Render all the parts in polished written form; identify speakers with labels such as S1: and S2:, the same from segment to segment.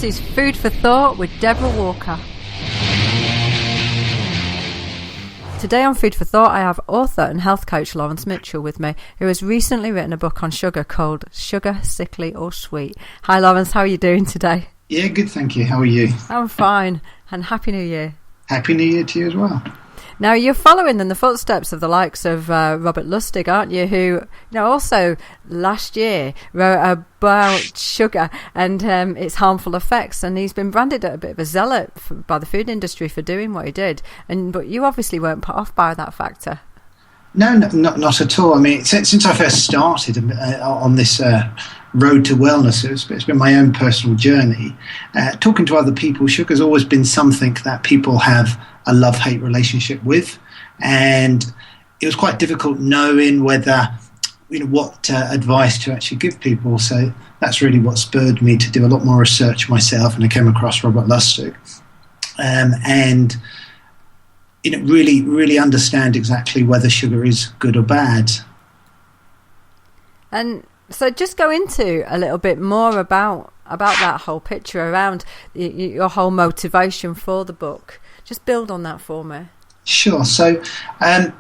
S1: This is Food for Thought with Deborah Walker. Today on Food for Thought, I have author and health coach Lawrence Mitchell with me, who has recently written a book on sugar called Sugar, Sickly or Sweet. Hi Lawrence, how are you doing today?
S2: Yeah, good, thank you. How are you?
S1: I'm fine, and Happy New Year.
S2: Happy New Year to you as well.
S1: Now, you're following in the footsteps of the likes of Robert Lustig, aren't you, who also last year wrote about sugar and its harmful effects, and he's been branded a bit of a zealot by the food industry for doing what he did. But you obviously weren't put off by that factor.
S2: No, not at all. I mean, since I first started on this road to wellness, it's been my own personal journey. Talking to other people, sugar's always been something that people have a love-hate relationship with, and it was quite difficult knowing whether, what advice to actually give people. So that's really what spurred me to do a lot more research myself, and I came across Robert Lustig, and really understand exactly whether sugar is good or bad. And
S1: so just go into a little bit more about that whole picture around your whole motivation for the book. Just build on that for me.
S2: Sure. So I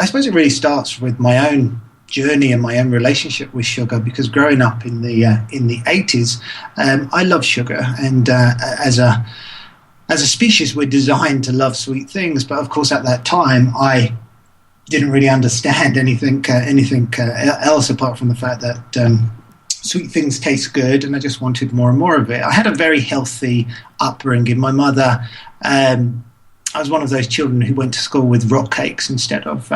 S2: suppose it really starts with my own journey and my own relationship with sugar, because growing up in the 80s, I loved sugar, and as a species, we're designed to love sweet things. But of course, at that time, I didn't really understand anything else apart from the fact that sweet things taste good, and I just wanted more and more of it. I had a very healthy upbringing. My mother, I was one of those children who went to school with rock cakes instead of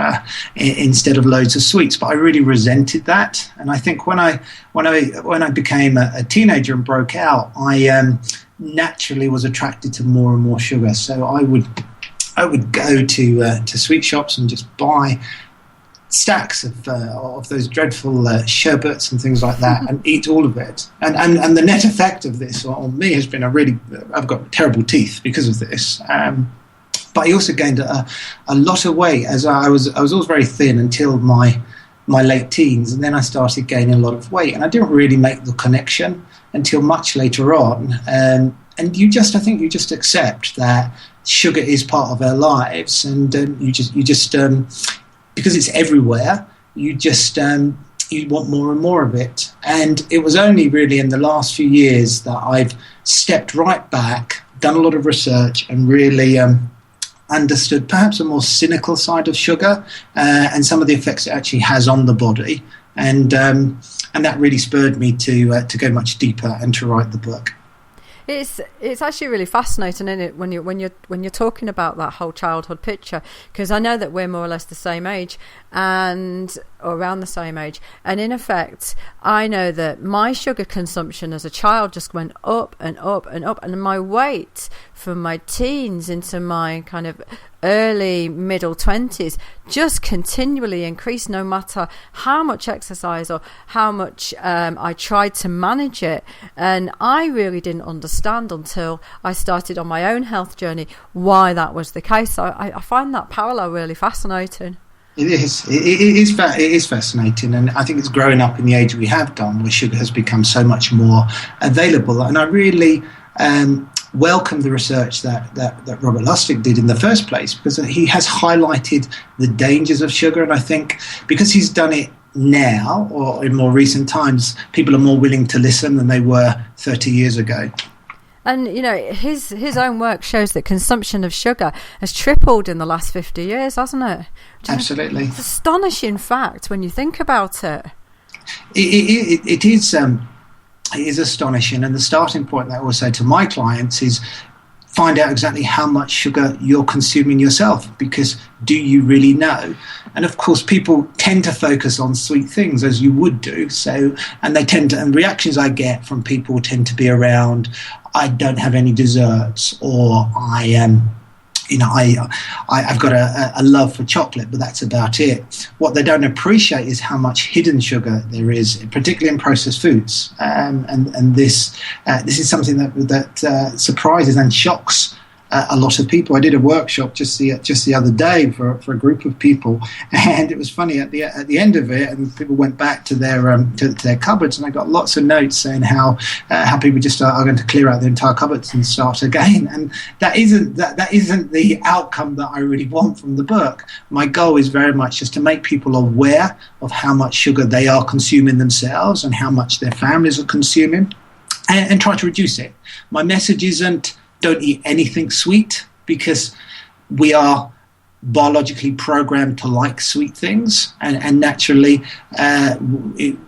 S2: loads of sweets. But I really resented that, and I think when I became a teenager and broke out, I naturally was attracted to more and more sugar. So I would go to sweet shops and just buy stacks of those dreadful sherbets and things like that, and eat all of it. And the net effect of this on me has been I've got terrible teeth because of this. But I also gained a lot of weight, as I was always very thin until my late teens, and then I started gaining a lot of weight, and I didn't really make the connection until much later on. And I think you just accept that sugar is part of our lives, and you just because it's everywhere, you want more and more of it. And it was only really in the last few years that I've stepped right back, done a lot of research, and really understood perhaps a more cynical side of sugar and some of the effects it actually has on the body. And that really spurred me to go much deeper and to write the book.
S1: It's actually really fascinating, isn't it, when you're talking about that whole childhood picture, because I know that we're more or less the same age or around the same age, and in effect I know that my sugar consumption as a child just went up and up and up, and my weight from my teens into my kind of early middle 20s just continually increased, no matter how much exercise or how much I tried to manage it. And I really didn't understand until I started on my own health journey why that was the case. So I find that parallel really fascinating.
S2: It is fascinating, and I think it's growing up in the age we have done, where sugar has become so much more available. And I really welcome the research that Robert Lustig did in the first place, because he has highlighted the dangers of sugar. And I think because he's done it now, or in more recent times, people are more willing to listen than they were 30 years ago.
S1: And, his own work shows that consumption of sugar has tripled in the last 50 years, hasn't it?
S2: Absolutely.
S1: It's an astonishing fact when you think about it.
S2: It is astonishing. And the starting point that I always say to my clients is find out exactly how much sugar you're consuming yourself, because do you really know? And of course, people tend to focus on sweet things, as you would do. And reactions I get from people tend to be around, I don't have any desserts, or I've got a love for chocolate, but that's about it. What they don't appreciate is how much hidden sugar there is, particularly in processed foods. And this is something that surprises and shocks a lot of people. I did a workshop just the other day for a group of people, and it was funny at the end of it, and people went back to their cupboards, and I got lots of notes saying how people just are going to clear out their entire cupboards and start again. And that isn't the outcome that I really want from the book. My goal is very much just to make people aware of how much sugar they are consuming themselves and how much their families are consuming, and try to reduce it. My message isn't don't eat anything sweet, because we are biologically programmed to like sweet things, and naturally we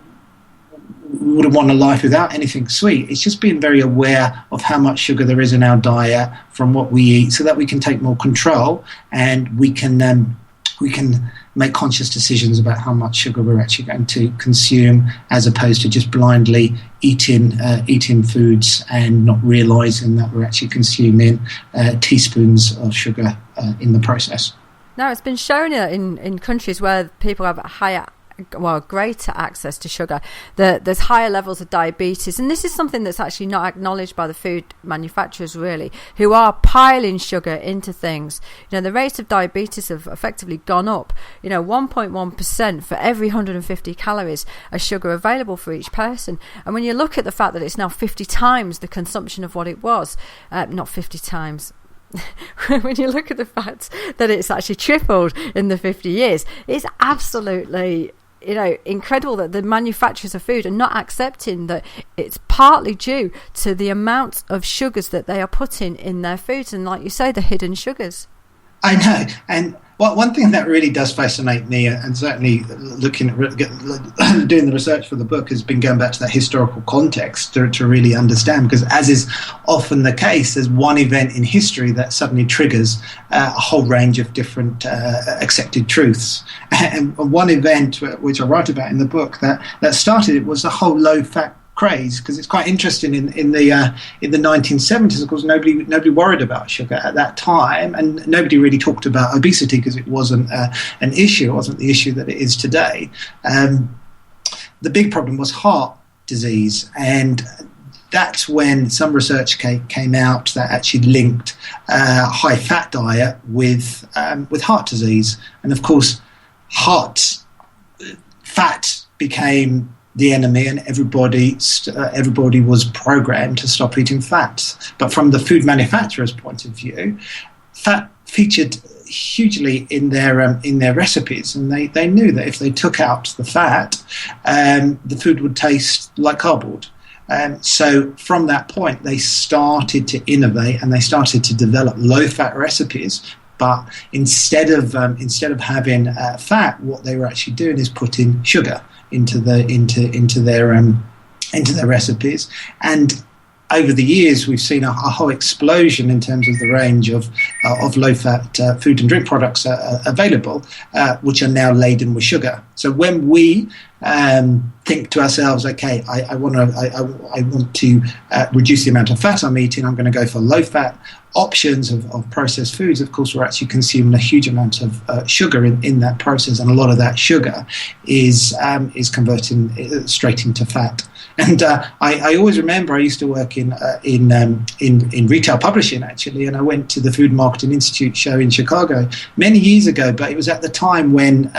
S2: wouldn't want a life without anything sweet. It's just being very aware of how much sugar there is in our diet from what we eat, so that we can take more control, and we can make conscious decisions about how much sugar we're actually going to consume, as opposed to just blindly eating foods and not realizing that we're actually consuming teaspoons of sugar in the process.
S1: Now, it's been shown in countries where people have greater access to sugar, that there's higher levels of diabetes, and this is something that's actually not acknowledged by the food manufacturers, really, who are piling sugar into things. The rates of diabetes have effectively gone up. 1.1% for every 150 calories of sugar available for each person. And when you look at the fact that it's now 50 times the consumption of what it was, not 50 times. When you look at the fact that it's actually tripled in the 50 years, it's absolutely incredible that the manufacturers of food are not accepting that it's partly due to the amount of sugars that they are putting in their foods, and like you say, the hidden sugars.
S2: I know, and one thing that really does fascinate me, and certainly looking at doing the research for the book, has been going back to that historical context to really understand, because as is often the case, there's one event in history that suddenly triggers a whole range of different accepted truths. And one event which I write about in the book that started it was the whole low-fat craze, because it's quite interesting in the 1970s. Of course, nobody worried about sugar at that time, and nobody really talked about obesity because it wasn't an issue. It wasn't the issue that it is today. The big problem was heart disease, and that's when some research came out that actually linked high fat diet with heart disease, and of course, fat became the enemy, and everybody was programmed to stop eating fat. But from the food manufacturer's point of view, fat featured hugely in their recipes, and they knew that if they took out the fat, the food would taste like cardboard. So from that point, they started to innovate, and they started to develop low-fat recipes. But instead of having fat, what they were actually doing is putting sugar into their recipes. And over the years, we've seen a whole explosion in terms of the range of low-fat food and drink products available, which are now laden with sugar. So when we think to ourselves, okay, I want to reduce the amount of fat I'm eating, I'm going to go for low-fat options of processed foods. Of course, we're actually consuming a huge amount of sugar in that process, and a lot of that sugar is converting straight into fat. And I always remember I used to work in retail publishing, actually, and I went to the Food Marketing Institute show in Chicago many years ago, but it was at the time when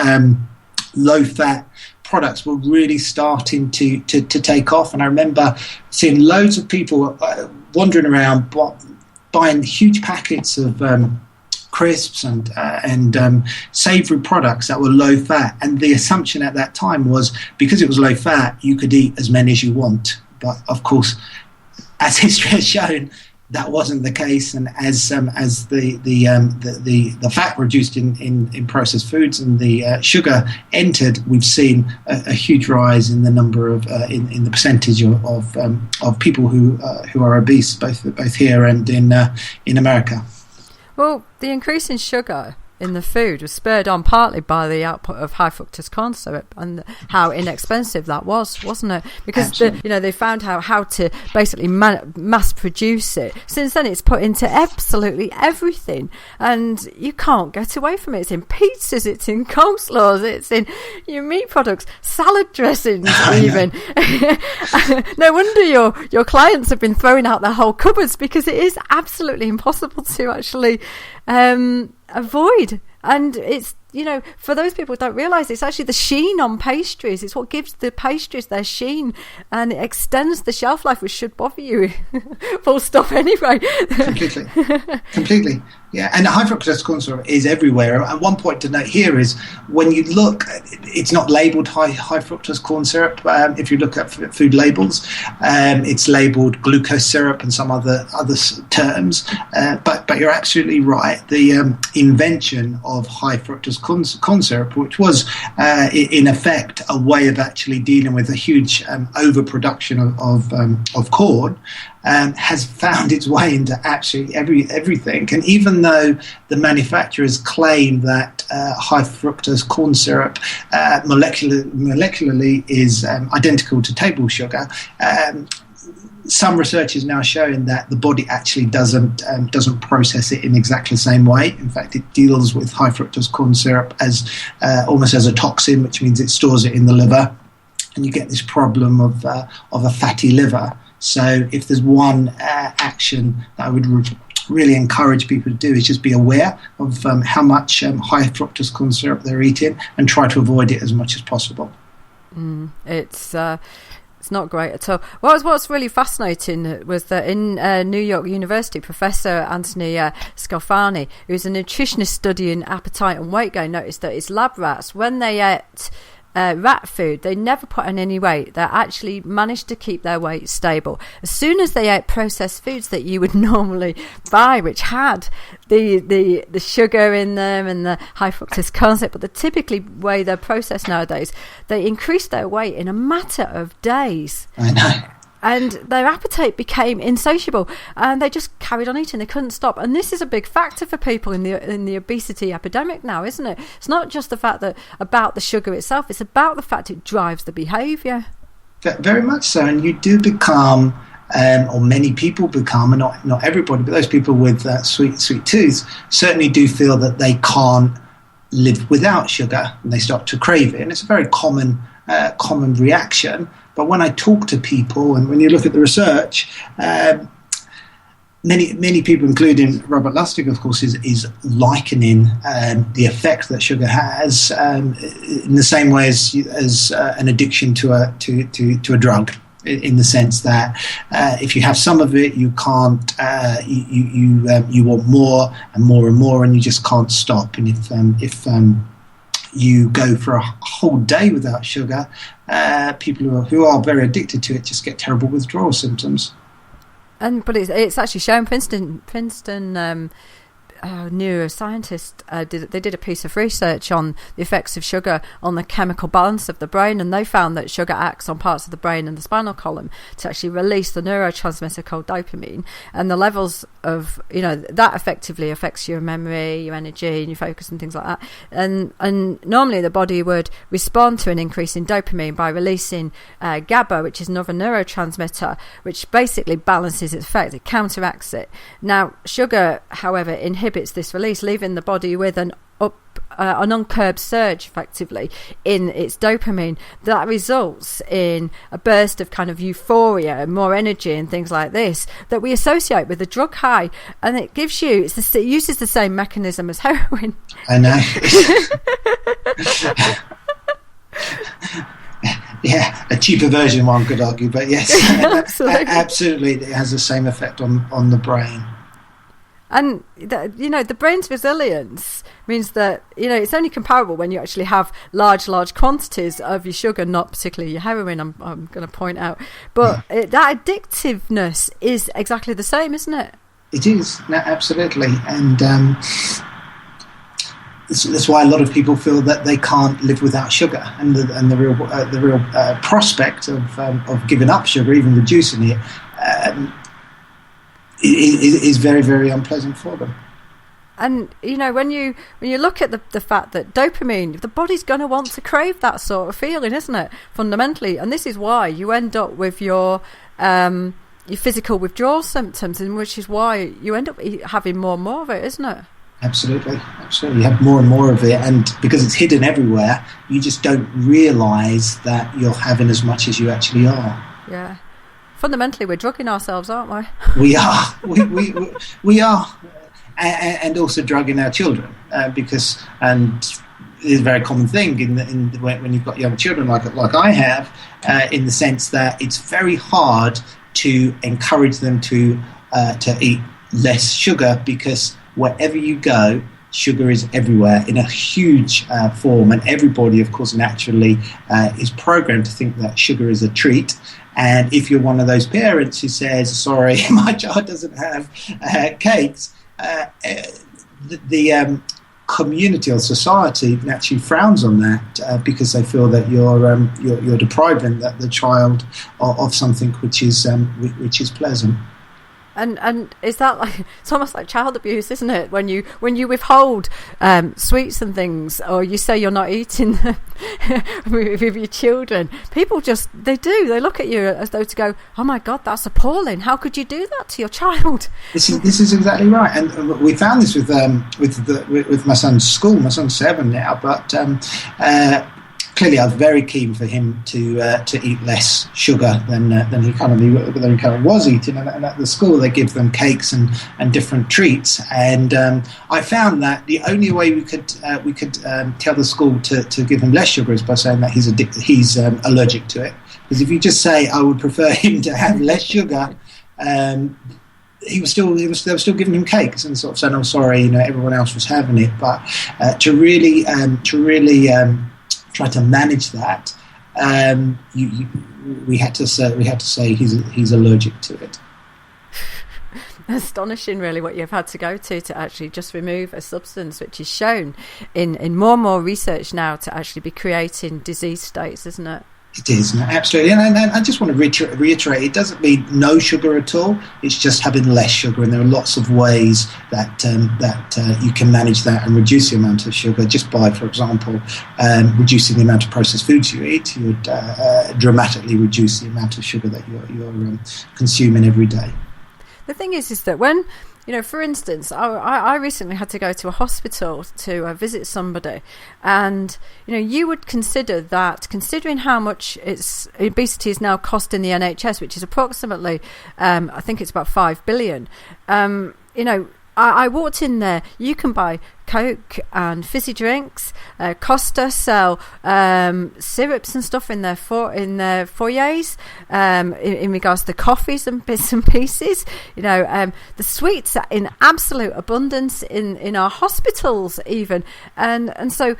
S2: low-fat products were really starting to take off. And I remember seeing loads of people wandering around buying huge packets of crisps and savoury products that were low fat, and the assumption at that time was because it was low fat, you could eat as many as you want. But of course, as history has shown, that wasn't the case, and as the fat reduced in processed foods and the sugar entered, we've seen a huge rise in the number of in the percentage of people who are obese, both here and in America.
S1: Well, the increase in sugar in the food was spurred on partly by the output of high fructose corn syrup and how inexpensive that was, wasn't it? Because they found how to basically mass produce it. Since then, it's put into absolutely everything, and you can't get away from it. It's in pizzas, it's in coleslaws, it's in your meat products, salad dressings, even. No wonder your clients have been throwing out their whole cupboards, because it is absolutely impossible to actually avoid. And it's, for those people who don't realise, it's actually the sheen on pastries. It's what gives the pastries their sheen, and it extends the shelf life, which should bother you. Full stop anyway. Completely.
S2: Yeah, and high fructose corn syrup is everywhere. And one point to note here is, when you look, it's not labelled high fructose corn syrup. If you look at food labels, it's labelled glucose syrup and some other terms. But you're absolutely right. The invention of high fructose corn syrup, which was in effect a way of actually dealing with a huge overproduction of corn, has found its way into absolutely everything. And even though the manufacturers claim that high fructose corn syrup molecularly is identical to table sugar, some research is now showing that the body actually doesn't process it in exactly the same way. In fact, it deals with high fructose corn syrup as almost as a toxin, which means it stores it in the liver, and you get this problem of a fatty liver. So if there's one action that I would really encourage people to do, is just be aware of how much high fructose corn syrup they're eating, and try to avoid it as much as possible.
S1: It's not great at all. What's really fascinating was that in New York University, Professor Anthony Scalfani, who's a nutritionist studying appetite and weight gain, noticed that his lab rats, when they ate rat food, they never put on any weight. They actually managed to keep their weight stable. As soon as they ate processed foods that you would normally buy, which had the sugar in them and the high fructose corn syrup, but the typically way they're processed nowadays, they increased their weight in a matter of days.
S2: I know.
S1: And their appetite became insatiable, and they just carried on eating. They couldn't stop. And this is a big factor for people in the obesity epidemic now, isn't it? It's not just the fact that about the sugar itself; it's about the fact it drives the behaviour.
S2: Very much so, and you do become, or many people become, and not everybody, but those people with sweet tooth certainly do feel that they can't live without sugar, and they start to crave it. And it's a very common reaction. But when I talk to people, and when you look at the research, many people, including Robert Lustig, of course, is likening the effect that sugar has in the same way as an addiction to a drug. In the sense that if you have some of it, you can't. You want more and more and more, and you just can't stop. And if you go for a whole day without sugar, people who are very addicted to it just get terrible withdrawal symptoms.
S1: But it's actually shown. Princeton neuroscientists did a piece of research on the effects of sugar on the chemical balance of the brain, and they found that sugar acts on parts of the brain and the spinal column to actually release the neurotransmitter called dopamine, and the levels of that effectively affects your memory, your energy, and your focus and things like that. And normally the body would respond to an increase in dopamine by releasing GABA, which is another neurotransmitter, which basically balances its effect. It counteracts it. Now, sugar, however, inhibits this release, leaving the body with an uncurbed surge effectively in its dopamine that results in a burst of kind of euphoria and more energy and things like this that we associate with the drug high, and it uses the same mechanism as heroin.
S2: I know. Yeah, a cheaper version, one could argue, but yes, absolutely, it has the same effect on the brain.
S1: And the brain's resilience means that it's only comparable when you actually have large quantities of your sugar, not particularly your heroin. I'm going to point out, but that addictiveness is exactly the same, isn't it?
S2: It is, no, absolutely, and that's why a lot of people feel that they can't live without sugar, and the real prospect of giving up sugar, even reducing it. Is very, very unpleasant for them.
S1: And when you look at the fact that dopamine, the body's going to want to crave that sort of feeling, isn't it, fundamentally? And this is why you end up with your physical withdrawal symptoms, and which is why you end up having more and more of it, isn't it?
S2: Absolutely. You have more and more of it, and because it's hidden everywhere, you just don't realise that you're having as much as you actually are.
S1: Yeah. Fundamentally, we're drugging ourselves, aren't we?
S2: We are. We are. And also drugging our children, because it's a very common thing when you've got young children like I have, in the sense that it's very hard to encourage them to eat less sugar, because wherever you go, sugar is everywhere in a huge form, and everybody, of course, naturally is programmed to think that sugar is a treat. And if you're one of those parents who says, "Sorry, my child doesn't have cakes," the community or society naturally frowns on that, because they feel that you're depriving the child of something which is pleasant.
S1: And is that it's almost like child abuse, isn't it? When you withhold sweets and things, or you say you're not eating them with your children, people they look at you as though to go, "Oh my God, that's appalling! How could you do that to your child?" This
S2: is exactly right, and we found this with my son's school. My son's 7 now, but clearly, I was very keen for him to eat less sugar than he currently was eating. And at the school, they give them cakes and different treats. And I found that the only way we could tell the school to give him less sugar is by saying that he's allergic to it. Because if you just say, "I would prefer him to have less sugar," they were still giving him cakes and sort of saying, "Oh, sorry, everyone else was having it." But to really try to manage that, we had to say he's allergic to it.
S1: Astonishing, really, what you've had to go to actually just remove a substance which is shown in more and more research now to actually be creating disease states, isn't it?
S2: It is, absolutely. And I just want to reiterate, it doesn't mean no sugar at all. It's just having less sugar, and there are lots of ways that you can manage that and reduce the amount of sugar just by, for example, reducing the amount of processed foods you eat. You would dramatically reduce the amount of sugar that you're consuming every day.
S1: The thing is that when, for instance, I recently had to go to a hospital to visit somebody, and you would consider that, considering how much obesity is now costing the NHS, which is approximately, I think it's about 5 billion. I walked in there. You can buy Coke and fizzy drinks. Costa sell syrups and stuff in their foyers. In regards to coffees and bits and pieces, the sweets are in absolute abundance in our hospitals even, and so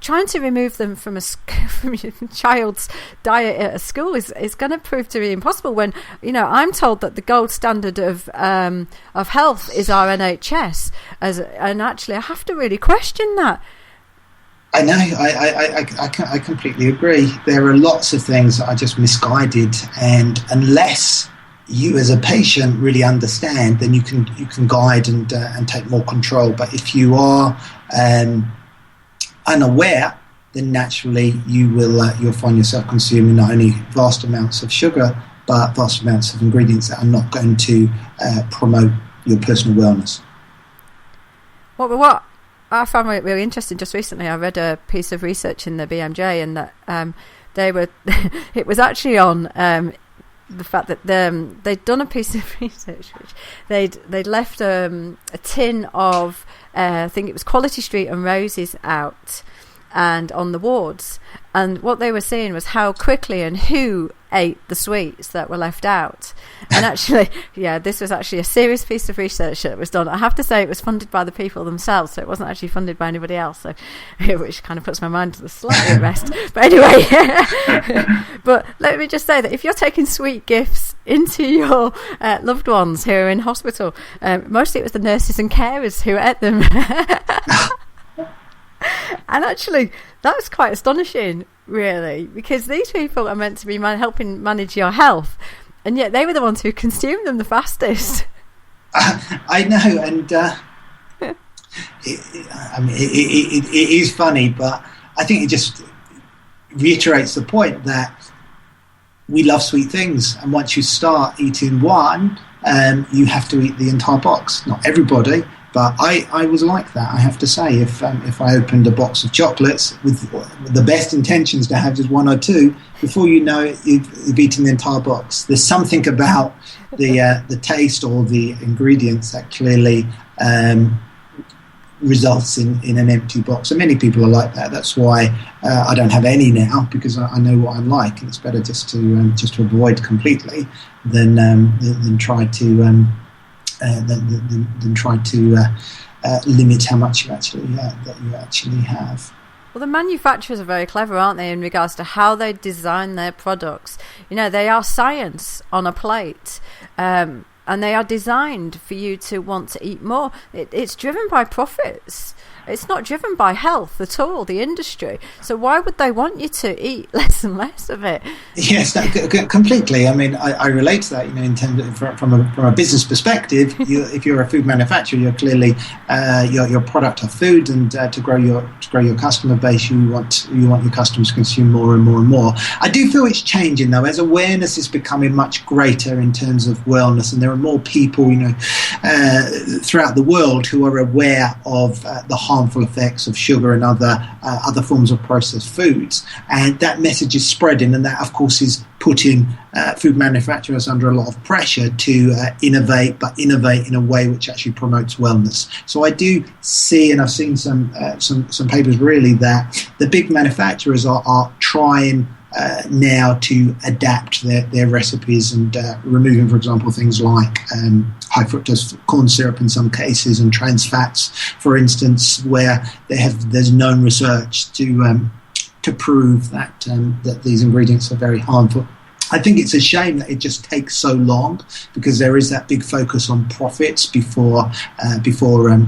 S1: trying to remove them from from your child's diet at a school is going to prove to be impossible. When I'm told that the gold standard of health is our NHS, and actually I have to really question that.
S2: I know. I completely agree. There are lots of things that are just misguided, and unless you as a patient really understand, then you can guide and take more control. But if you are unaware, then naturally you'll find yourself consuming not only vast amounts of sugar, but vast amounts of ingredients that are not going to promote your personal wellness.
S1: What I found really interesting just recently, I read a piece of research in the BMJ, and that it was actually on the fact that they'd done a piece of research which they'd left a tin of I think it was Quality Street and Roses out and on the wards, and what they were seeing was how quickly and who ate the sweets that were left out. And actually, this was actually a serious piece of research that was done. I have to say it was funded by the people themselves, so it wasn't actually funded by anybody else, so which kind of puts my mind slightly at rest. But anyway, but let me just say that if you're taking sweet gifts into your loved ones who are in hospital, mostly it was the nurses and carers who ate them. And actually, that's quite astonishing, really, because these people are meant to be helping manage your health, and yet they were the ones who consumed them the fastest.
S2: I know, and it is funny, but I think it just reiterates the point that we love sweet things, and once you start eating one, you have to eat the entire box. Not everybody, but I was like that, I have to say. If I opened a box of chocolates with the best intentions to have just one or two, before you know it, you've eaten the entire box. There's something about the taste or the ingredients that clearly results in an empty box. And many people are like that. That's why I don't have any now, because I know what I'm like, and it's better just to avoid completely than try to limit how much you actually have.
S1: Well, the manufacturers are very clever, aren't they, in regards to how they design their products. You know, they are science on a plate. And they are designed for you to want to eat more. It's driven by profits. It's not driven by health at all, the industry. So why would they want you to eat less and less of it?
S2: Yes, completely. I mean, I relate to that. You know, in terms of, from a business perspective, if you're a food manufacturer, you're clearly your product of food, and to grow your customer base, you want your customers to consume more and more and more. I do feel it's changing though, as awareness is becoming much greater in terms of wellness, and there are more people, you know, throughout the world who are aware of the harmful effects of sugar and other forms of processed foods, and that message is spreading, and that of course is putting food manufacturers under a lot of pressure to innovate in a way which actually promotes wellness. So I do see, and I've seen some papers really, that the big manufacturers are trying now to adapt their recipes, and removing, for example, things like high fructose corn syrup in some cases, and trans fats, for instance, where there's known research to prove that these ingredients are very harmful. I think it's a shame that it just takes so long, because there is that big focus on profits before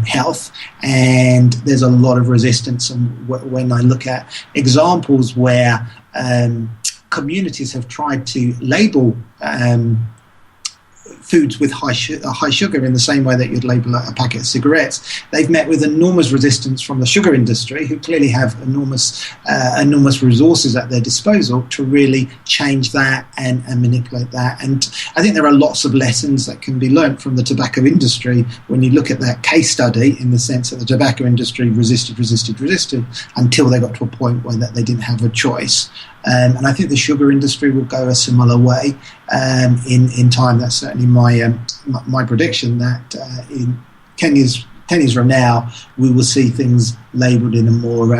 S2: health, and there's a lot of resistance. And when I look at examples where communities have tried to label foods with high sugar in the same way that you'd label a packet of cigarettes, they've met with enormous resistance from the sugar industry, who clearly have enormous resources at their disposal to really change that and manipulate that. And I think there are lots of lessons that can be learnt from the tobacco industry when you look at that case study, in the sense that the tobacco industry resisted until they got to a point where that they didn't have a choice. And I think the sugar industry will go a similar way in time. That's certainly my prediction, that in 10 years from now, we will see things labelled in a more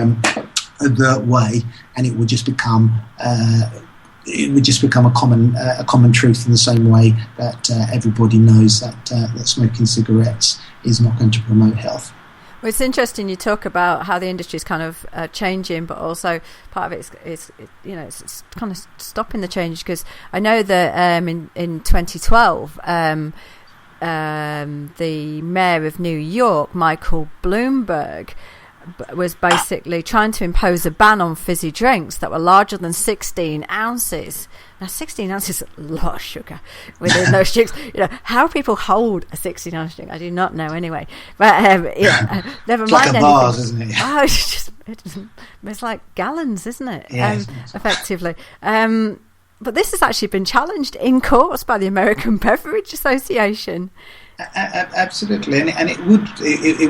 S2: overt way, and it would just become a common truth, in the same way that everybody knows that smoking cigarettes is not going to promote health.
S1: Well, it's interesting you talk about how the industry is kind of changing, but also part of it is it's kind of stopping the change, because I know that in 2012 the mayor of New York, Michael Bloomberg, was basically trying to impose a ban on fizzy drinks that were larger than 16 ounces. Now, 16 ounces is a lot of sugar within those drinks. You know, how people hold a 16-ounce drink, I do not know anyway. But never
S2: it's
S1: mind
S2: like a vase, isn't it?
S1: Oh, it's like gallons, isn't it?
S2: Yes.
S1: Effectively. But this has actually been challenged in courts by the American Beverage Association.
S2: Absolutely, and it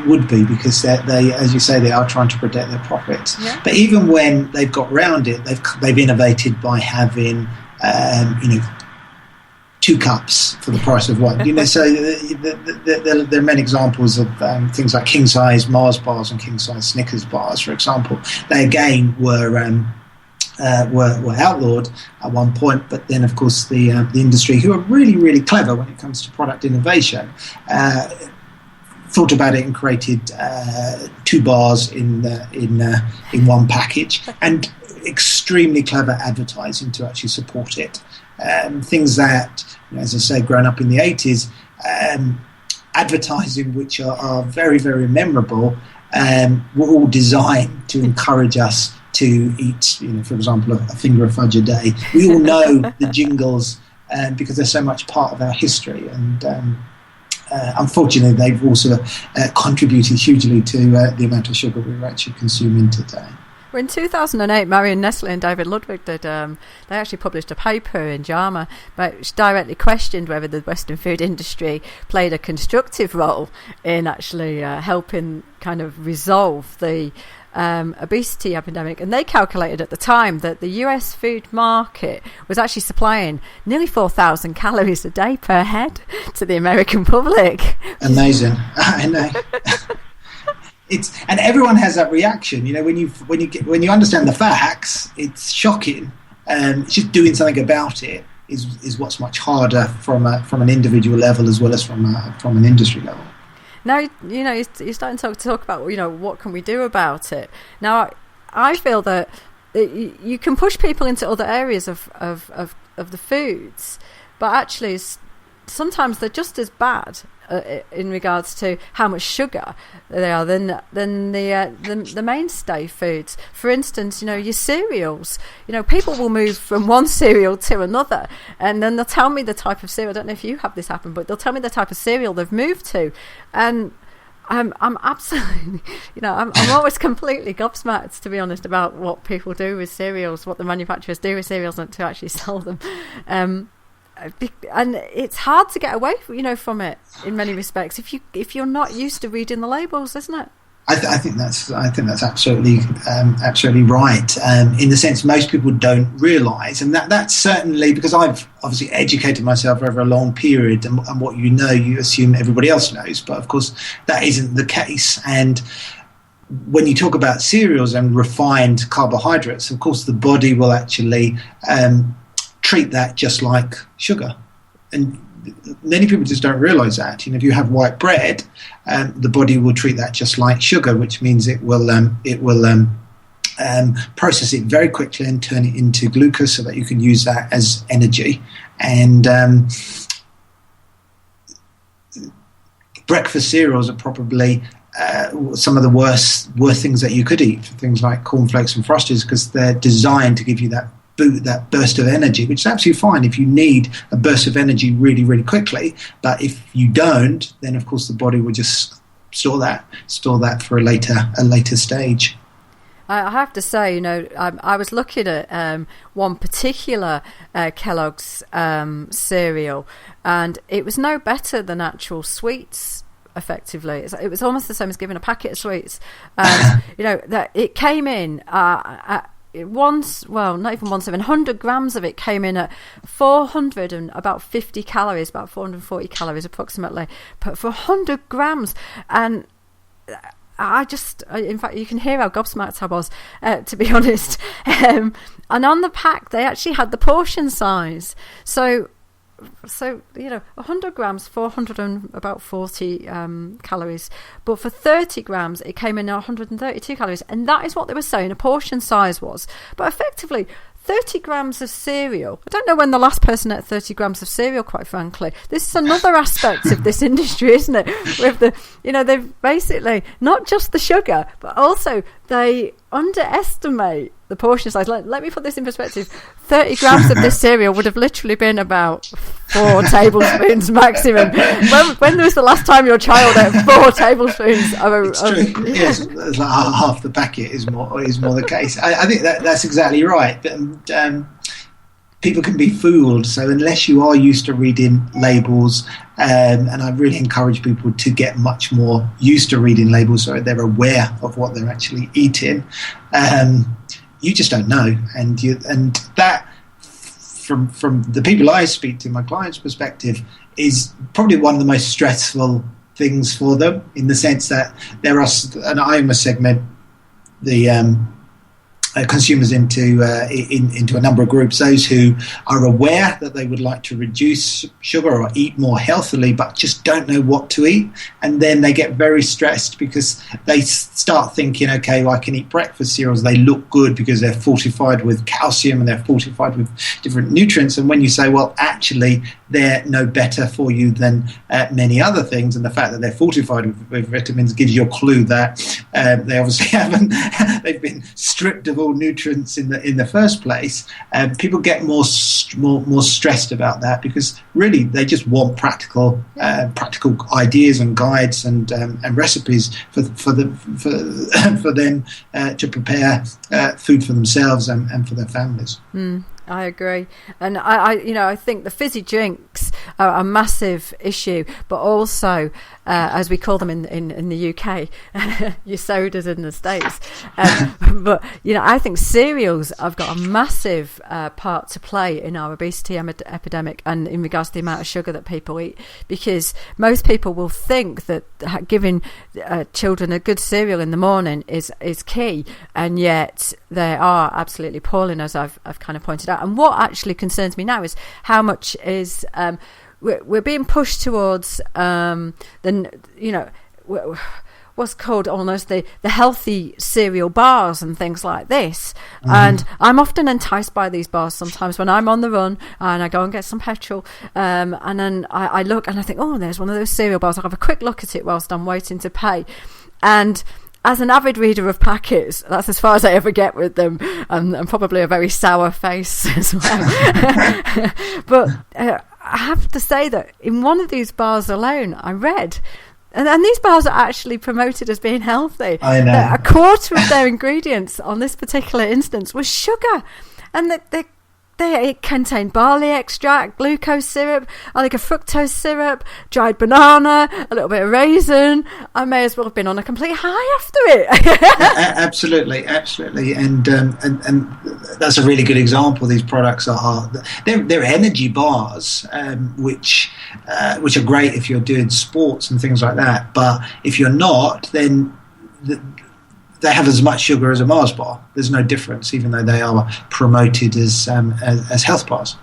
S2: would be, because they, as you say, they are trying to protect their profits. Yeah. But even when they've got round it, they've innovated by having 2 cups for the price of 1. You know, so there are many examples of things like king size Mars bars and king size Snickers bars, for example. They again were outlawed at one point, but then of course the industry, who are really, really clever when it comes to product innovation, thought about it and created 2 bars in one package, and extremely clever advertising to actually support it. Things that, as I say, grown up in the 80s, advertising which are very, very memorable, were all designed to encourage us to eat, for example, a finger of fudge a day. We all know the jingles because they're so much part of our history, and unfortunately, they've also contributed hugely to the amount of sugar we're actually consuming today.
S1: Well, in 2008, Marion Nestle and David Ludwig they actually published a paper in JAMA which directly questioned whether the Western food industry played a constructive role in actually helping kind of resolve the obesity epidemic. And they calculated at the time that the US food market was actually supplying nearly 4,000 calories a day per head to the American public.
S2: Amazing. I know. And everyone has that reaction, when you understand the facts, it's shocking. It's just doing something about it is what's much harder from an individual level as well as from an industry level.
S1: Now, you're starting to talk about, what can we do about it? Now, I feel that you can push people into other areas of the foods, but actually sometimes they're just as bad in regards to how much sugar they are than the mainstay foods. For instance, your cereals. People will move from one cereal to another, and then they'll tell me the type of cereal. I don't know if you have this happen, but they'll tell me the type of cereal they've moved to, and I'm absolutely, I'm always completely gobsmacked, to be honest, about what people do with cereals, what the manufacturers do with cereals, and to actually sell them. And it's hard to get away from it in many respects if you're not used to reading the labels, isn't it?
S2: I think that's absolutely right. In the sense most people don't realise, and that's certainly because I've obviously educated myself over a long period, and what you assume everybody else knows, but of course that isn't the case. And when you talk about cereals and refined carbohydrates, of course the body will actually treat that just like sugar, and many people just don't realise that. If you have white bread, the body will treat that just like sugar, which means it will process it very quickly and turn it into glucose so that you can use that as energy. And breakfast cereals are probably some of the worst things that you could eat, things like cornflakes and Frosties, because they're designed to give you that burst of energy, which is absolutely fine if you need a burst of energy really, really quickly. But if you don't, then of course the body will just store that for a later stage.
S1: I have to say, I was looking at one particular Kellogg's cereal, and it was no better than actual sweets. Effectively, it was almost the same as giving a packet of sweets. That it came in. Not even 100 grams of it came in at 450 calories, about 440 calories approximately, but for 100 grams. And in fact, you can hear how gobsmacked I was, to be honest. And on the pack, they actually had the portion size. So 100 grams, 440 calories, but for 30 grams it came in at 132 calories, and that is what they were saying a portion size was. But effectively 30 grams of cereal, I don't know when the last person ate 30 grams of cereal, quite frankly. This is another aspect of this industry, isn't it? With they've basically not just the sugar, but also they underestimate the portion size. Let me put this in perspective. 30 grams of this cereal would have literally been about 4 tablespoons maximum. When was the last time your child ate 4 tablespoons
S2: It's true. Yes, it's like half the packet is more the case. I think that's exactly right. But people can be fooled. So unless you are used to reading labels, and I really encourage people to get much more used to reading labels so they're aware of what they're actually eating, you just don't know. And that, from the people I speak to, my clients' perspective, is probably one of the most stressful things for them, in the sense that there are, and I almost segment the consumers into a number of groups: those who are aware that they would like to reduce sugar or eat more healthily but just don't know what to eat, and then they get very stressed because they start thinking, okay, well, I can eat breakfast cereals, they look good because they're fortified with calcium and they're fortified with different nutrients, and when you say, well, actually they're no better for you than many other things, and the fact that they're fortified with vitamins gives you a clue that they obviously they've been stripped of all valuable nutrients in the first place, people get more stressed about that, because really they just want practical ideas and guides and recipes for them to prepare food for themselves and for their families.
S1: I agree, and I think the fizzy drinks are a massive issue, but also, as we call them in the UK, your sodas in the States. But I think cereals have got a massive part to play in our obesity epidemic, and in regards to the amount of sugar that people eat, because most people will think that giving children a good cereal in the morning is key, and yet they are absolutely appalling, as I've kind of pointed out. And what actually concerns me now is how much is we're being pushed towards what's called almost the healthy cereal bars and things like this. And I'm often enticed by these bars sometimes when I'm on the run and I go and get some petrol, and then I look and I think, oh, there's one of those cereal bars. I'll have a quick look at it whilst I'm waiting to pay. And as an avid reader of packets, that's as far as I ever get with them, and probably a very sour face as well. But I have to say that in one of these bars alone, I read, and these bars are actually promoted as being healthy.
S2: I know.
S1: A quarter of their ingredients on this particular instance was sugar, and it contained barley extract, glucose syrup, I think a fructose syrup, dried banana, a little bit of raisin. I may as well have been on a complete high after it.
S2: Absolutely, and that's a really good example. These products they're energy bars, which are great if you're doing sports and things like that. But if you're not, then they have as much sugar as a Mars bar. There's no difference, even though they are promoted as health bars.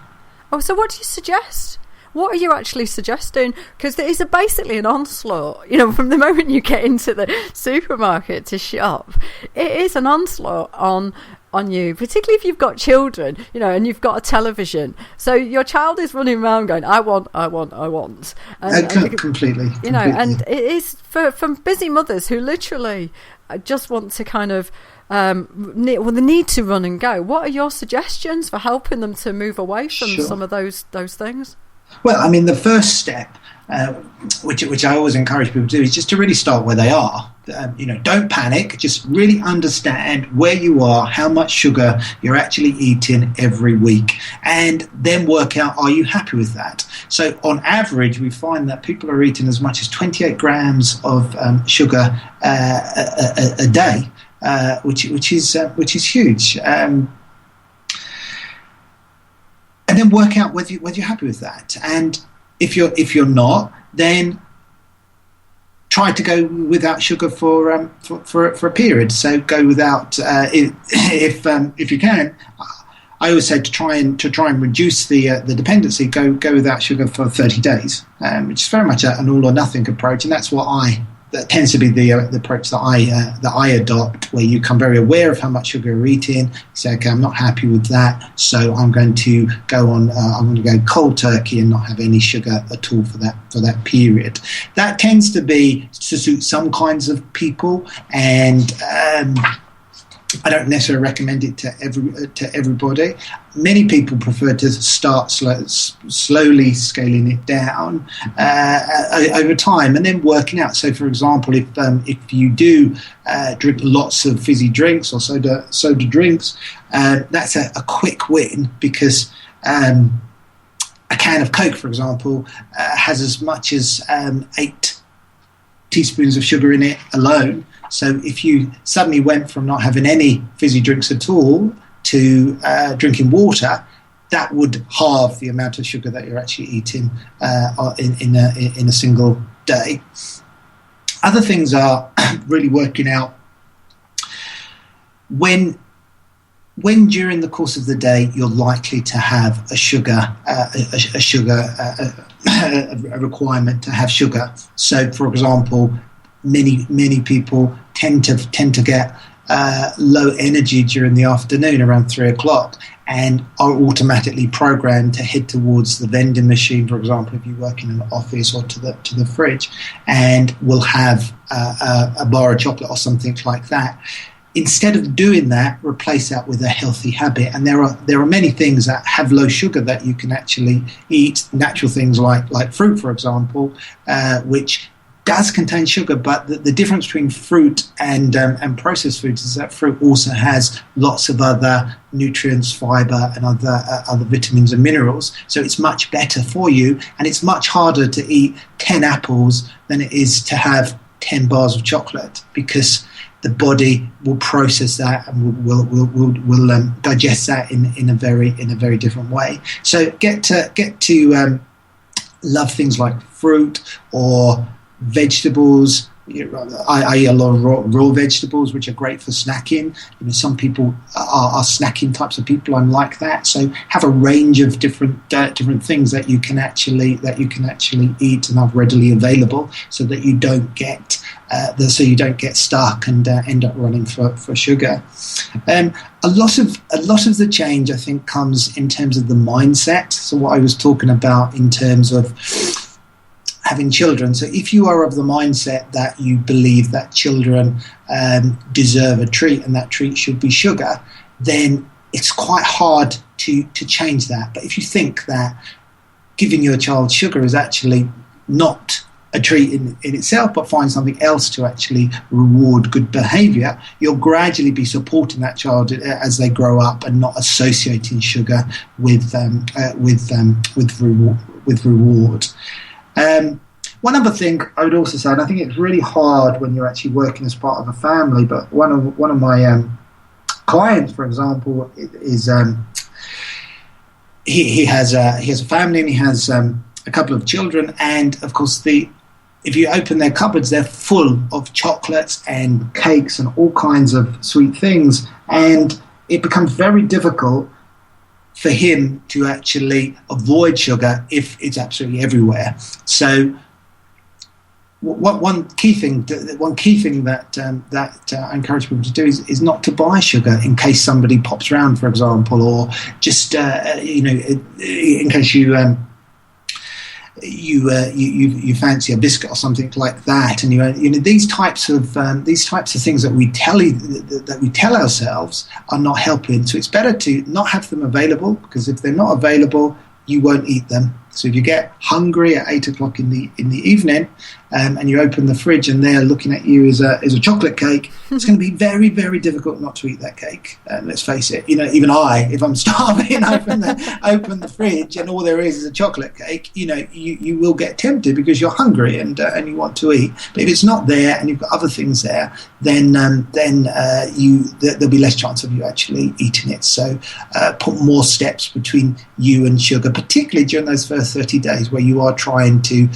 S1: Oh, so what do you suggest? What are you actually suggesting? Because there is basically an onslaught. From the moment you get into the supermarket to shop, it is an onslaught on you, particularly if you've got children, and you've got a television. So your child is running around going, I want. And,
S2: completely.
S1: And it is from busy mothers who literally just want to kind of, they need to run and go. What are your suggestions for helping them to move away from some of those things?
S2: Well, I mean, the first step, which I always encourage people to do, is just to really start where they are. Don't panic. Just really understand where you are, how much sugar you're actually eating every week, and then work out, are you happy with that? So on average, we find that people are eating as much as 28 grams of sugar a day, which is huge. And then work out whether you're happy with that. And if you're not, then try to go without sugar for a period. So go without if you can. I always say to try and reduce the dependency. Go without sugar for 30 days, which is very much an all or nothing approach, and that's what that tends to be the approach that I adopt, where you become very aware of how much sugar you're eating. You say, okay, I'm not happy with that, so I'm going to go on. I'm going to go cold turkey and not have any sugar at all for that period. That tends to suit some kinds of people, and I don't necessarily recommend it to everybody. Many people prefer to start slowly scaling it down over time, and then working out. So, for example, if you do drink lots of fizzy drinks or soda drinks, that's a quick win, because a can of Coke, for example, has as much as 8 teaspoons of sugar in it alone. So if you suddenly went from not having any fizzy drinks at all to drinking water, that would halve the amount of sugar that you're actually eating in a single day. Other things are really working out when during the course of the day you're likely to have a requirement to have sugar. So, for example, many people tend to get low energy during the afternoon around 3 o'clock, and are automatically programmed to head towards the vending machine, for example, if you work in an office, or to the fridge, and will have a bar of chocolate or something like that. instead of doing that, replace that with a healthy habit. And there are many things that have low sugar that you can actually eat. Natural things like fruit, for example, which does contain sugar, but the difference between fruit and processed foods is that fruit also has lots of other nutrients, fiber, and other vitamins and minerals. So it's much better for you, and it's much harder to eat 10 apples than it is to have 10 bars of chocolate, because the body will process that and will digest that in a very different way. So get to love things like fruit or vegetables. I eat a lot of raw vegetables, which are great for snacking. Some people are snacking types of people. I'm like that. So have a range of different things that you can actually eat and have readily available, so that you don't get stuck and end up running for sugar. A lot of the change, I think, comes in terms of the mindset. So what I was talking about in terms of having children. So if you are of the mindset that you believe that children deserve a treat and that treat should be sugar, then it's quite hard to change that. But if you think that giving your child sugar is actually not a treat in itself, but find something else to actually reward good behaviour, you'll gradually be supporting that child as they grow up and not associating sugar with reward. One other thing I would also say, and I think it's really hard when you're actually working as part of a family, but one of my clients, for example, is he has a family, and he has a couple of children, and of course if you open their cupboards, they're full of chocolates and cakes and all kinds of sweet things, and it becomes very difficult for him to actually avoid sugar if it's absolutely everywhere. So one key thing that I encourage people to do is not to buy sugar in case somebody pops around, for example, or just in case you fancy a biscuit or something like that, and these types of things that we tell ourselves are not helping. So it's better to not have them available, because if they're not available, you won't eat them. So if you get hungry at 8 o'clock in the evening, and you open the fridge and they're looking at you as a chocolate cake, it's going to be very, very difficult not to eat that cake. Let's face it. Even if I'm starving, open the fridge and all there is a chocolate cake, you will get tempted because you're hungry and you want to eat. But if it's not there and you've got other things there, then there'll be less chance of you actually eating it. So put more steps between you and sugar, particularly during those first 30 days where you are trying to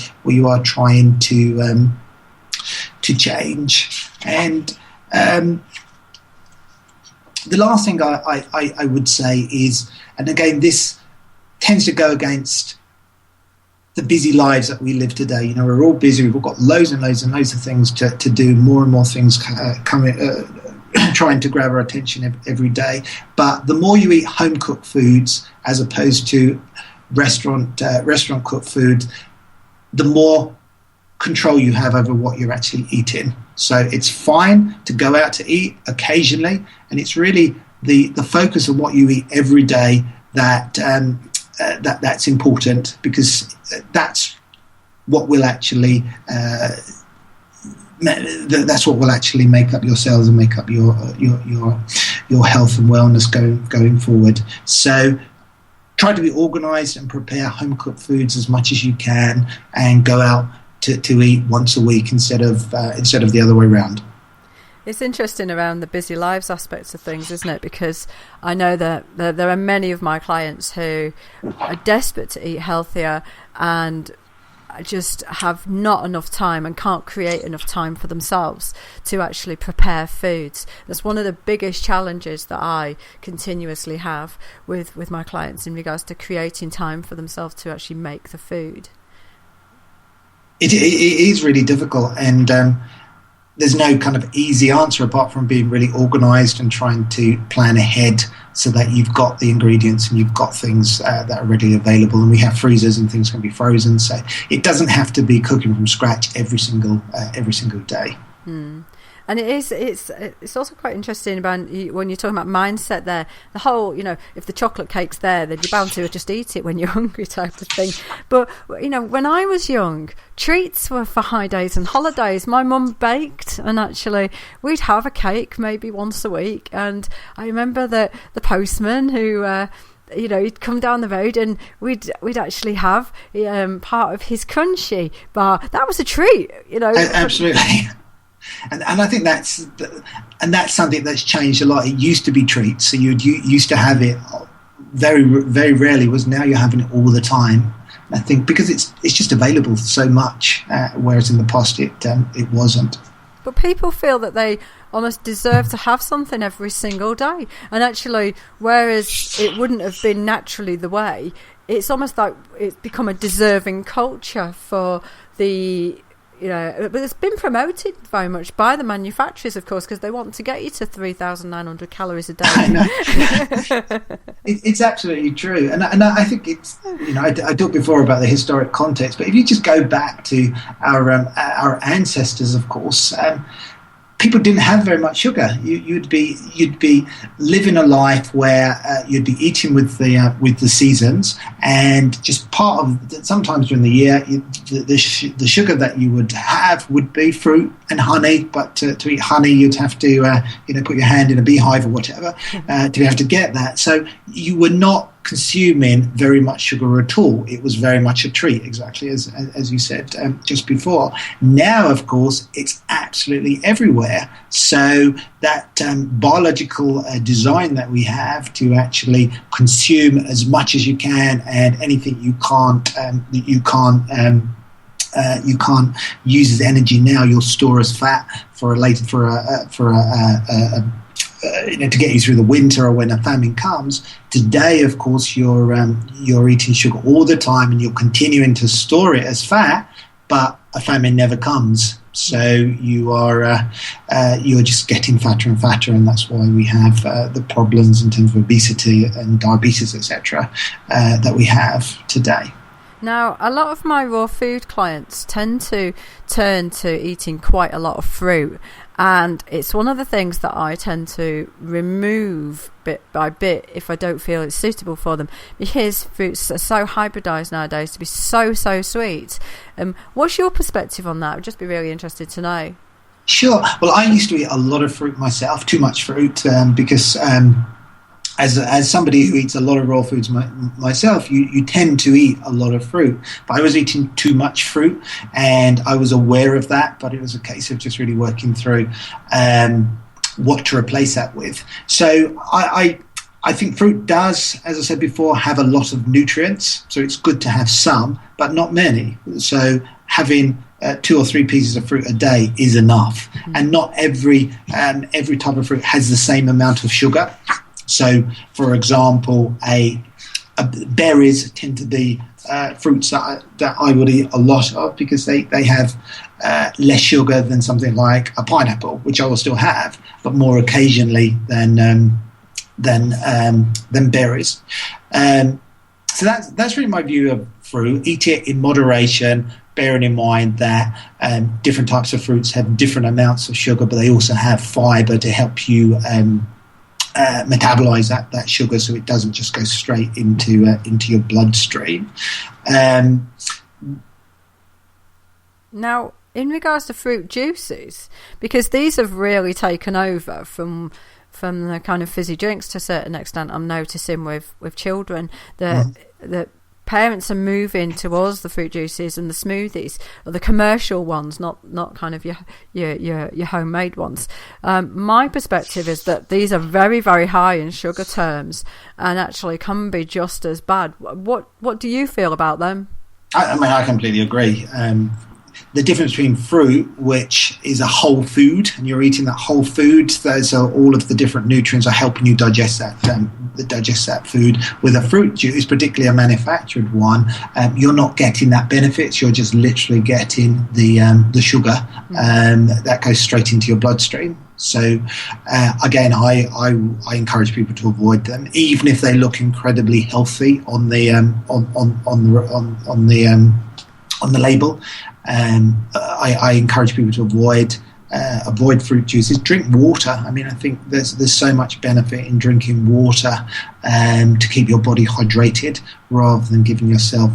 S2: change. And the last thing I would say is, and again, this tends to go against the busy lives that we live today. We're all busy. We've all got loads and loads and loads of things to do, more and more things coming, trying to grab our attention every day. But the more you eat home-cooked foods as opposed to restaurant cooked food, the more control you have over what you're actually eating. So it's fine to go out to eat occasionally, and it's really the focus of what you eat every day that's important, because that's what will actually make up your cells and make up your health and wellness going forward. So try to be organised and prepare home-cooked foods as much as you can, and go out to eat once a week instead of the other way around.
S1: It's interesting around the busy lives aspects of things, isn't it? Because I know that there are many of my clients who are desperate to eat healthier and just have not enough time and can't create enough time for themselves to actually prepare foods. That's one of the biggest challenges that I continuously have with my clients in regards to creating time for themselves to actually make the food.
S2: It is really difficult, and there's no kind of easy answer apart from being really organised and trying to plan ahead so that you've got the ingredients and you've got things that are readily available. And we have freezers and things can be frozen, so it doesn't have to be cooking from scratch every single day.
S1: And it's also quite interesting about when you're talking about mindset there, the whole, if the chocolate cake's there, then you're bound to just eat it when you're hungry type of thing. But, when I was young, treats were for high days and holidays. My mum baked, and actually we'd have a cake maybe once a week. And I remember that the postman who... he'd come down the road and we'd actually have part of his crunchy bar. That was a treat,
S2: Absolutely. And I think that's something that's changed a lot. It used to be treats, so you used to have it very, very rarely. Was now you're having it all the time. I think because it's just available so much, whereas in the past it wasn't.
S1: But people feel that they almost deserve to have something every single day, and actually, whereas it wouldn't have been naturally the way, it's almost like it's become a deserving culture for the. But it's been promoted very much by the manufacturers, of course, because they want to get you to 3,900 calories a day.
S2: I know. It's absolutely true. And I think it's, I talked before about the historic context, but if you just go back to our ancestors, of course, people didn't have very much sugar. You'd be living a life where you'd be eating with the seasons, and just part of sometimes during the year the sugar that you would have would be fruit and honey. But to eat honey, you'd have to put your hand in a beehive or whatever to be able to get that. So you were not consuming very much sugar at all. It was very much a treat, exactly as you said just before. Now, of course, it's absolutely everywhere. So that biological design that we have to actually consume as much as you can, and anything you can't use as energy now, you'll store as fat for a later to get you through the winter or when a famine comes. Today, of course, you're eating sugar all the time, and you're continuing to store it as fat, but a famine never comes. So you're just getting fatter and fatter, and that's why we have the problems in terms of obesity and diabetes, etc., that we have today.
S1: Now, a lot of my raw food clients tend to turn to eating quite a lot of fruit, and it's one of the things that I tend to remove bit by bit if I don't feel it's suitable for them, because fruits are so hybridized nowadays to be so sweet. What's your perspective on that? I'd just be really interested to know.
S2: Sure. Well, I used to eat a lot of fruit myself, too much fruit, because as somebody who eats a lot of raw foods myself, you tend to eat a lot of fruit. But I was eating too much fruit, and I was aware of that, but it was a case of just really working through what to replace that with. So I think fruit does, as I said before, have a lot of nutrients, so it's good to have some, but not many. So having 2 or 3 pieces of fruit a day is enough. Mm-hmm. And not every type of fruit has the same amount of sugar. So, for example, berries tend to be fruits that I would eat a lot of, because they have less sugar than something like a pineapple, which I will still have, but more occasionally than berries. So that's really my view of fruit. Eat it in moderation, bearing in mind that different types of fruits have different amounts of sugar, but they also have fibre to help you metabolize that sugar, so it doesn't just go straight into your bloodstream.
S1: Now, in regards to fruit juices, because these have really taken over from the kind of fizzy drinks to a certain extent, I'm noticing with children that parents are moving towards the fruit juices and the smoothies, or the commercial ones, not kind of your homemade ones. My perspective is that these are very, very high in sugar terms, and actually can be just as bad. What do you feel about them?
S2: I completely agree. The difference between fruit, which is a whole food, and you're eating that whole food, so all of the different nutrients are helping you digest that food. With a fruit juice, particularly a manufactured one, you're not getting that benefits. You're just literally getting the sugar that goes straight into your bloodstream. So again, I encourage people to avoid them, even if they look incredibly healthy on the label. I encourage people to avoid avoid fruit juices. Drink water. I mean, I think there's so much benefit in drinking water to keep your body hydrated rather than giving yourself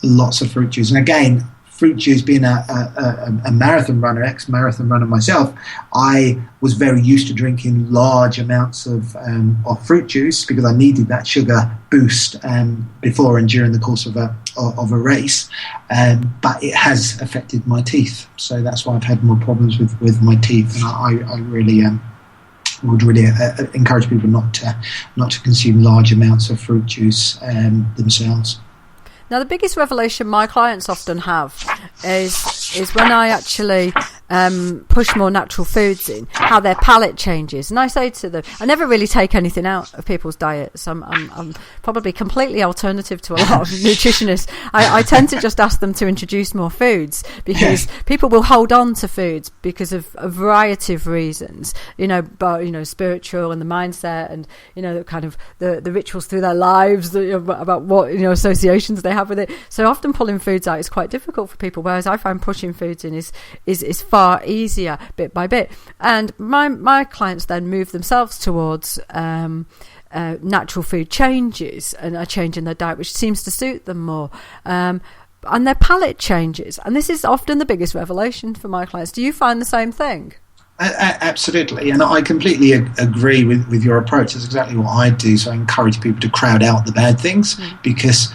S2: lots of fruit juice. And again, fruit juice, being a marathon runner, ex-marathon runner myself, I was very used to drinking large amounts of fruit juice because I needed that sugar boost before and during the course of a race. But it has affected my teeth, so that's why I've had more problems with my teeth. And I really would really encourage people not to consume large amounts of fruit juice themselves.
S1: Now, the biggest revelation my clients often have is when I actually push more natural foods in, how their palate changes. And I say to them, I never really take anything out of people's diets. I'm probably completely alternative to a lot of nutritionists. I tend to just ask them to introduce more foods because people will hold on to foods because of a variety of reasons, but, spiritual and the mindset and, kind of the rituals through their lives about what, associations they have with it. So often pulling foods out is quite difficult for people, whereas I find pushing foods in is far easier bit by bit. And my clients then move themselves towards natural food changes and a change in their diet which seems to suit them more, and their palate changes. And this is often the biggest revelation for my clients. Do you find the same thing?
S2: Absolutely, and I completely agree with your approach. That's exactly what I do. So I encourage people to crowd out the bad things because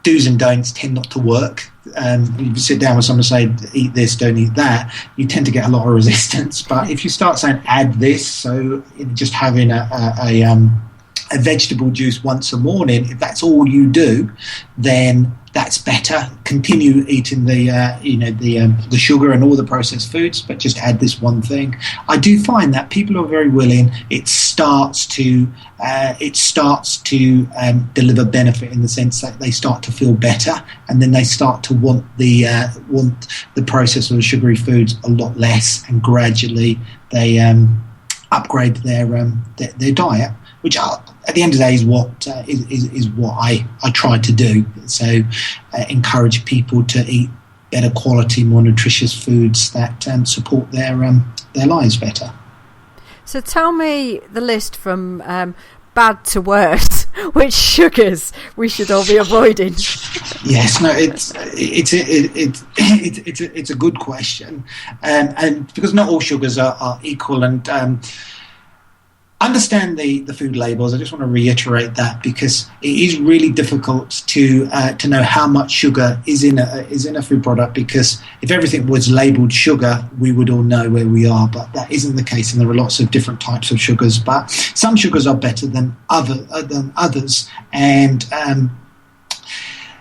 S2: do's and don'ts tend not to work. If you sit down with someone and say, eat this, don't eat that, you tend to get a lot of resistance. But if you start saying, add this, so just having a vegetable juice once a morning, if that's all you do, then that's better. Continue eating the sugar and all the processed foods, but just add this one thing. I do find that people are very willing. It starts to deliver benefit in the sense that they start to feel better, and then they start to want the processed or the sugary foods a lot less, and gradually they upgrade their diet, which at the end of the day is what I try to do. So encourage people to eat better quality, more nutritious foods that support their lives better. So
S1: tell me the list from bad to worse. Which sugars we should all be avoiding?
S2: Yes, no, it's a good question, and because not all sugars are equal, and understand the food labels. I just want to reiterate that because it is really difficult to know how much sugar is in a food product, because if everything was labelled sugar, we would all know where we are. But that isn't the case, and there are lots of different types of sugars. But some sugars are better than others, and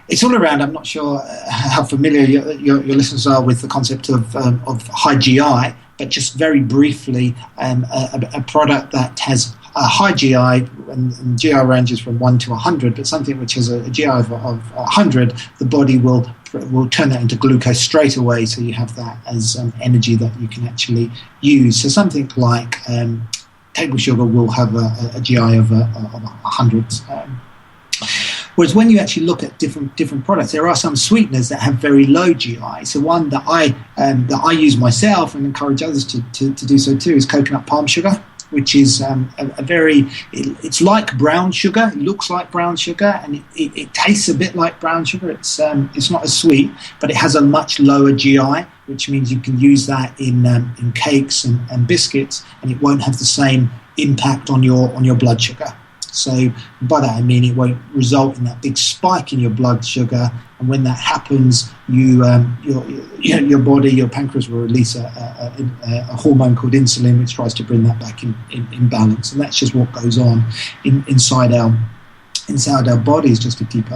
S2: it's all around. I'm not sure how familiar your listeners are with the concept of high GI. But just very briefly, a product that has a high GI, and GI ranges from 1 to 100, but something which has a GI of 100, the body will turn that into glucose straight away, so you have that as energy that you can actually use. So something like table sugar will have a GI of 100. Whereas when you actually look at different products, there are some sweeteners that have very low GI. So one that I use myself and encourage others to do so too is coconut palm sugar, which is it's like brown sugar. It looks like brown sugar, and it tastes a bit like brown sugar. It's not as sweet, but it has a much lower GI, which means you can use that in cakes and biscuits, and it won't have the same impact on your blood sugar. So by that I mean it won't result in that big spike in your blood sugar, and when that happens, your body, your pancreas will release a hormone called insulin, which tries to bring that back in balance, and that's just what goes on inside our bodies, just to keep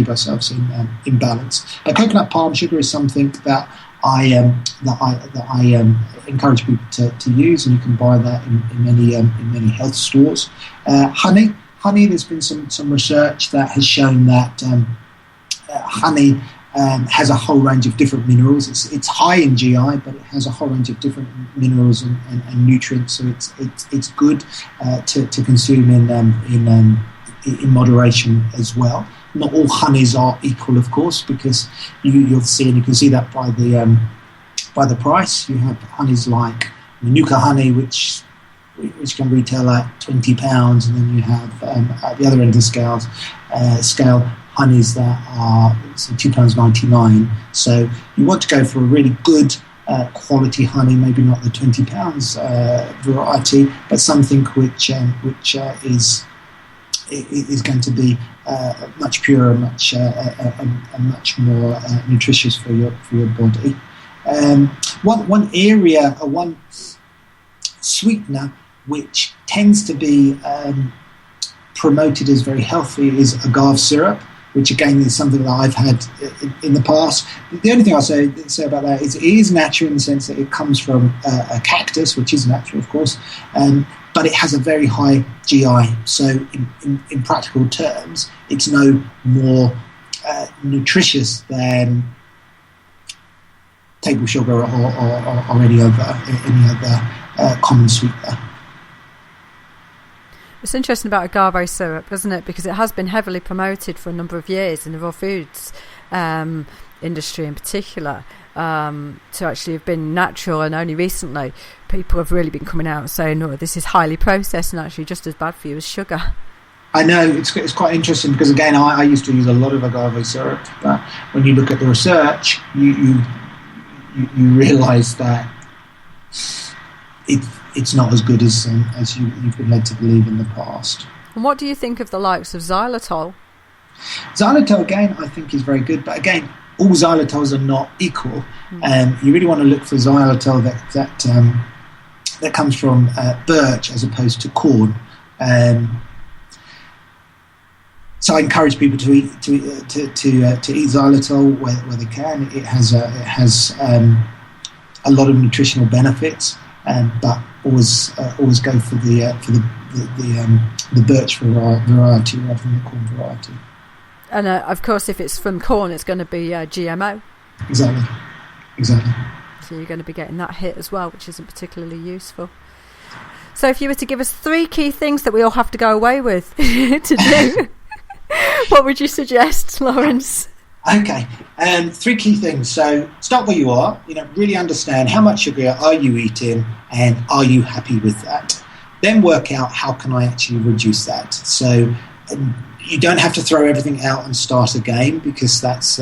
S2: ourselves in balance. Coconut palm sugar is something that I encourage people to use, and you can buy that in many health stores. Honey, there's been some research that has shown that honey has a whole range of different minerals. It's high in GI, but it has a whole range of different minerals and nutrients. So it's good to consume in moderation as well. Not all honeys are equal, of course, because you'll see, and you can see that by by the price. You have honeys like Manuka honey, which can retail at £20, and then you have at the other end of the scale honeys that are £2.99. So you want to go for a really good quality honey, maybe not the £20 variety, but something which is going to be much purer, much more nutritious for your body. One area, or one sweetener which tends to be promoted as very healthy is agave syrup, which again is something that I've had in the past. The only thing I'll say about that is it is natural in the sense that it comes from a cactus, which is natural, of course, but it has a very high GI. So in practical terms, it's no more nutritious than table sugar or any other common sweetener.
S1: It's interesting about agave syrup, isn't it? Because it has been heavily promoted for a number of years in the raw foods industry in particular, to actually have been natural, and only recently people have really been coming out and saying, no, this is highly processed and actually just as bad for you as sugar.
S2: I know, it's quite interesting because, again, I used to use a lot of agave syrup, but when you look at the research, you realise that it's not as good as you've been led to believe in the past.
S1: And what do you think of the likes of xylitol?
S2: Xylitol, again, I think is very good, but again, all xylitols are not equal. You really want to look for xylitol that comes from birch as opposed to corn. So I encourage people to eat xylitol where they can. It has a lot of nutritional benefits, but always go for the birch variety rather than the corn variety.
S1: And of course, if it's from corn, it's going to be GMO.
S2: Exactly.
S1: So you're going to be getting that hit as well, which isn't particularly useful. So if you were to give us 3 key things that we all have to go away with to do, what would you suggest, Lawrence?
S2: Okay, 3 key things. So start where you are. Really understand how much sugar are you eating, and are you happy with that? Then work out how can I actually reduce that. So you don't have to throw everything out and start again, because that's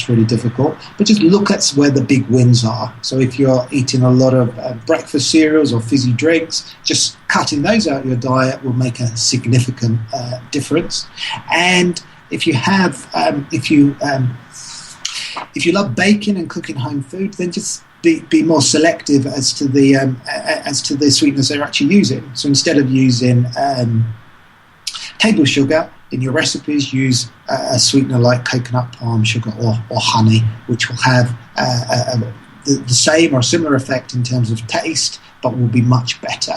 S2: really difficult. But just look at where the big wins are. So if you're eating a lot of breakfast cereals or fizzy drinks, just cutting those out of your diet will make a significant difference. And if you love baking and cooking home food, then just be more selective as to the sweeteners they're actually using. So instead of using table sugar in your recipes, use a sweetener like coconut palm sugar or honey, which will have the same or similar effect in terms of taste, but will be much better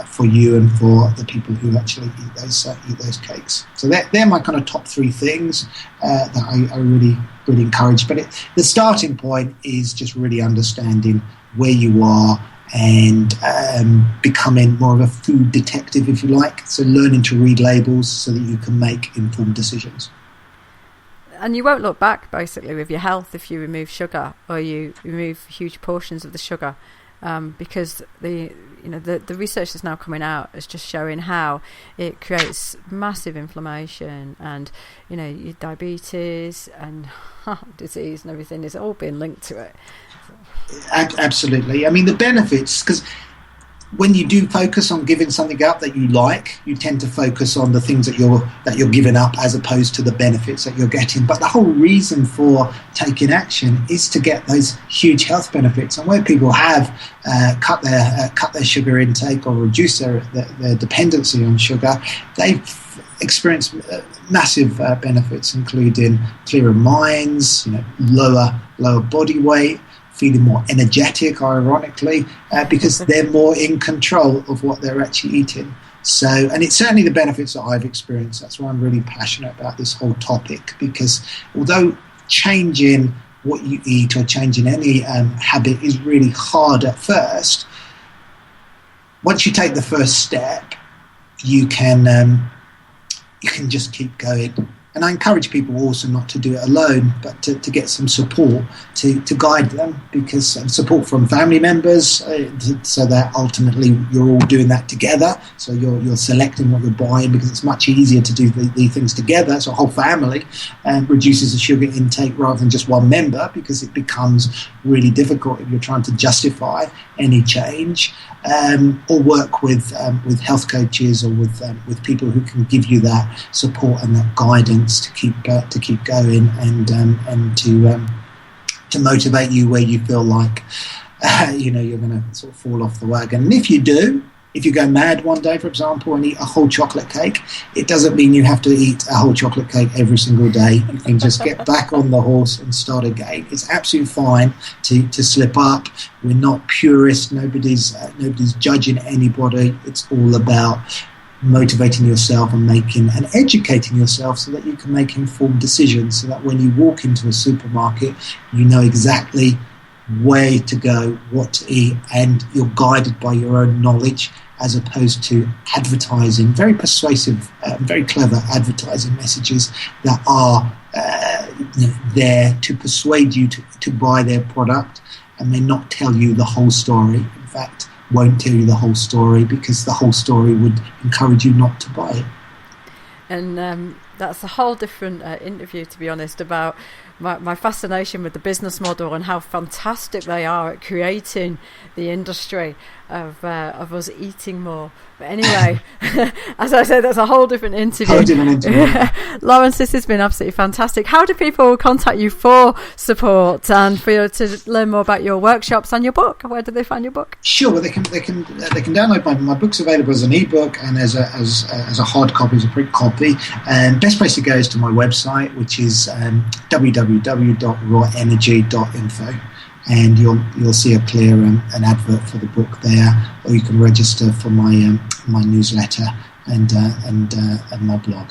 S2: for you and for the people who actually eat those cakes. So they're my kind of top 3 things that I really encourage. But the starting point is just really understanding where you are and becoming more of a food detective, if you like. So learning to read labels so that you can make informed decisions.
S1: And you won't look back, basically, with your health if you remove sugar or you remove huge portions of the sugar, because the research that's now coming out is just showing how it creates massive inflammation, and your diabetes and heart disease and everything is all being linked to it.
S2: Absolutely. I mean, the benefits, because when you do focus on giving something up that you like, you tend to focus on the things that you're giving up as opposed to the benefits that you're getting. But the whole reason for taking action is to get those huge health benefits. And where people have cut their sugar intake or reduced their dependency on sugar, they've experienced massive benefits, including clearer minds, lower body weight, feeling more energetic, ironically, because they're more in control of what they're actually eating. So, and it's certainly the benefits that I've experienced. That's why I'm really passionate about this whole topic, because although changing what you eat or changing any habit is really hard at first, once you take the first step, you can just keep going. And I encourage people also not to do it alone, but to get some support to guide them, because support from family members, so that ultimately you're all doing that together. So you're selecting what you're buying, because it's much easier to do the things together. So a whole family reduces the sugar intake rather than just one member, because it becomes really difficult if you're trying to justify any change. Or work with health coaches, or with people who can give you that support and that guidance to keep going, and to motivate you where you feel like you're going to sort of fall off the wagon. And if you go mad one day, for example, and eat a whole chocolate cake, it doesn't mean you have to eat a whole chocolate cake every single day. You can just get back on the horse and start again. It's absolutely fine to slip up. We're not purists. Nobody's judging anybody. It's all about motivating yourself and educating yourself so that you can make informed decisions, so that when you walk into a supermarket, you know exactly where to go, what to eat, and you're guided by your own knowledge, as opposed to advertising, very persuasive, very clever advertising messages that are there to persuade you to buy their product, and may not tell you the whole story. In fact, won't tell you the whole story, because the whole story would encourage you not to buy it.
S1: And that's a whole different interview, to be honest, about my fascination with the business model and how fantastic they are at creating the industry of us eating more. But anyway, as I said, that's a whole different interview. Lawrence, this has been absolutely fantastic. How do people contact you for support and for you to learn more about your workshops and your book? Where do they find your book?
S2: Sure, well, they can download my book's available as an ebook and as a hard copy, as a print copy. And best place to go is to my website, which is www.rawenergy.info. And you'll see a clear an advert for the book there, or you can register for my newsletter and my blog.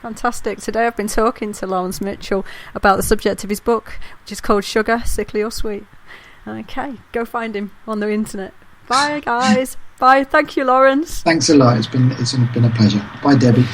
S1: Fantastic. Today I've been talking to Lawrence Mitchell about the subject of his book, which is called Sugar, Sickly or Sweet. Okay, go find him on the internet. Bye, guys. Bye. Thank you, Lawrence.
S2: Thanks a lot. It's been a pleasure. Bye, Debbie.